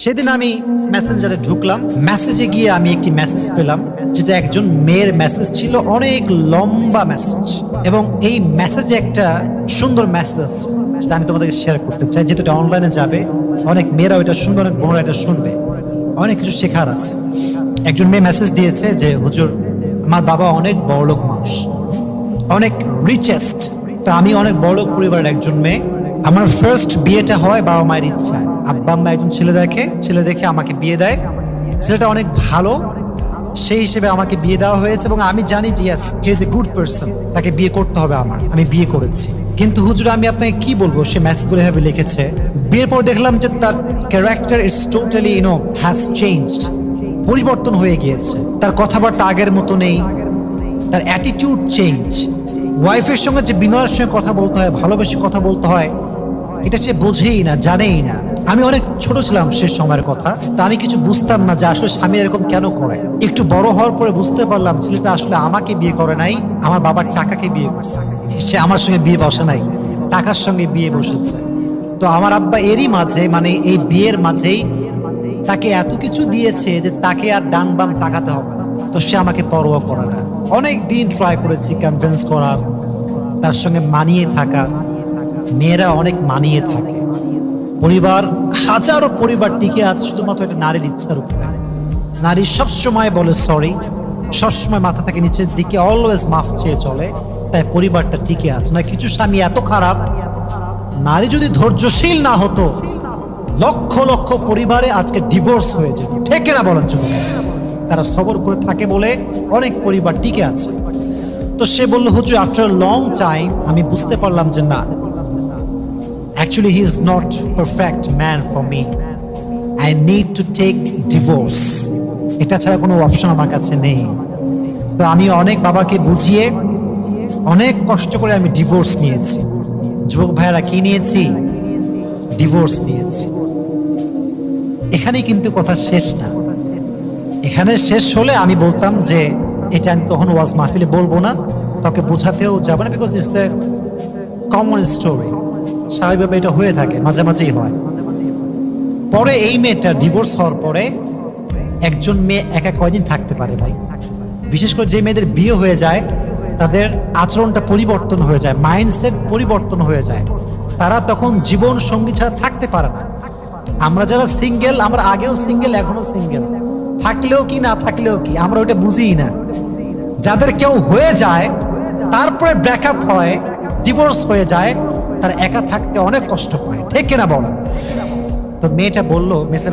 সেদিন আমি মেসেঞ্জারে ঢুকলাম, মেসেজে গিয়ে আমি একটি মেসেজ পেলাম, যেটা একজন মেয়ের মেসেজ ছিল, অনেক লম্বা মেসেজ, এবং এই মেসেজে একটা সুন্দর মেসেজ যেটা আমি তোমাদেরকে শেয়ার করতে চাই, যেহেতু এটা অনলাইনে যাবে, অনেক মেয়েরা এটা শুনবে, অনেক বোনরা এটা শুনবে, অনেক কিছু শেখার আছে। একজন মেয়ে মেসেজ দিয়েছে যে, হুজুর, আমার বাবা অনেক বড়লোক মানুষ, অনেক রিচেস্ট, তো আমি অনেক বড়লোক পরিবারের একজন মেয়ে। আমার ফার্স্ট বিয়েটা হয় বাবা মায়ের ইচ্ছায়। আব্বা আম্মা একজন ছেলে দেখে আমাকে বিয়ে দেয়। ছেলেটা অনেক ভালো, সেই হিসেবে আমাকে বিয়ে দেওয়া হয়েছে, এবং আমি জানি যে yes, he is a good person, তাকে বিয়ে করতে হবে আমার। আমি বিয়ে করেছি। কিন্তু হুজুর, আমি আপনাকে কি বলবো, সে মেসেজগুলো এভাবে লিখেছে। বিয়ের পর দেখলাম যে তার character it's totally has changed, পরিবর্তন হয়ে গিয়েছে। তার কথাবার্তা আগের মতো নেই, তার অ্যাটিটিউড চেঞ্জ। ওয়াইফের সঙ্গে যে বিনয়ের সঙ্গে কথা বলতে হয়, ভালোবেসে কথা বলতে হয়, এটা সে বোঝেই না, জানেই না। আমি অনেক ছোট ছিলাম সে সময়ের কথা, তা আমি কিছু বুঝতাম না যে আসলে স্বামী এরকম কেন করে। একটু বড় হওয়ার পরে বুঝতে পারলাম ছেলেটা আসলে আমাকে বিয়ে করে নাই, আমার বাবার টাকাকে বিয়ে করছে। সে আমার সঙ্গে বিয়ে বসে নাই, টাকার সঙ্গে বিয়ে বসেছে। তো আমার আব্বা এরই মাঝে, মানে এই বিয়ের মাঝেই তাকে এত কিছু দিয়েছে যে তাকে আর ডান বাম তাকাতে হবে না। তো সে আমাকে পরোয়া করে না। অনেক দিন ট্রাই করেছি কনভিন্স করার, তার সঙ্গে মানিয়ে থাকার। মেয়েরা অনেক মানিয়ে থাকে, পরিবার, হাজারো পরিবার টিকে আছে শুধুমাত্র একটা নারীর ইচ্ছার উপরে। নারী সবসময় বলে সরি, সবসময় মাথা থেকে নিচের দিকে, অলওয়েজ মাফ চেয়ে চলে, তাই পরিবারটা টিকে আছে। না, কিছু স্বামী এত খারাপ, নারী যদি ধৈর্যশীল না হতো, লক্ষ লক্ষ পরিবারে আজকে ডিভোর্স হয়ে যেত। ঠিক না বলেন? তারা সবর করে থাকে বলে অনেক পরিবার টিকে আছে। তো সে বললো, হুজুর, আফটার লং টাইম আমি বুঝতে পারলাম যে না, actually he is not perfect man for me, I need to take divorce, এটা ছাড়া কোনো অপশন আমার কাছে নেই। তো আমি অনেক বাবাকে বুঝিয়ে, অনেক কষ্ট করে আমি ডিভোর্স নিয়েছি। যুবক ভাইয়েরা, কি নিয়েছি? ডিভোর্স নিয়েছি। এখানেই কিন্তু কথা শেষ না। এখানে শেষ হলে আমি বলতাম যে এটা আমি কখনো ওয়াজ মাহফিলে বলবো না, কাউকে বোঝাতেও যাবো না, because it's a common story. স্বাভাবিকভাবে এটা হয়ে থাকে, মাঝে মাঝেই হয়। পরে এই মেয়েটা ডিভোর্স হওয়ার পরে, একজন মেয়ে একা কয়দিন থাকতে পারে ভাই? বিশেষ করে যে মেয়েদের বিয়ে হয়ে যায়, তাদের আচরণটা পরিবর্তন হয়ে যায়, মাইন্ডসেট পরিবর্তন হয়ে যায়। তারা তখন জীবন সঙ্গী ছাড়া থাকতে পারে না। আমরা যারা সিঙ্গেল, আমরা আগেও সিঙ্গেল, এখনো সিঙ্গেল, থাকলেও কি না থাকলেও কি, আমরা ওটা বুঝিই না। যাদের কেউ হয়ে যায়, তারপরে ব্রেকআপ হয়, ডিভোর্স হয়ে যায়, তারা একা থাকতে অনেক কষ্ট পায়। ঠিক কিনা বলেন? তো মেয়েটা বললো, মেসেজ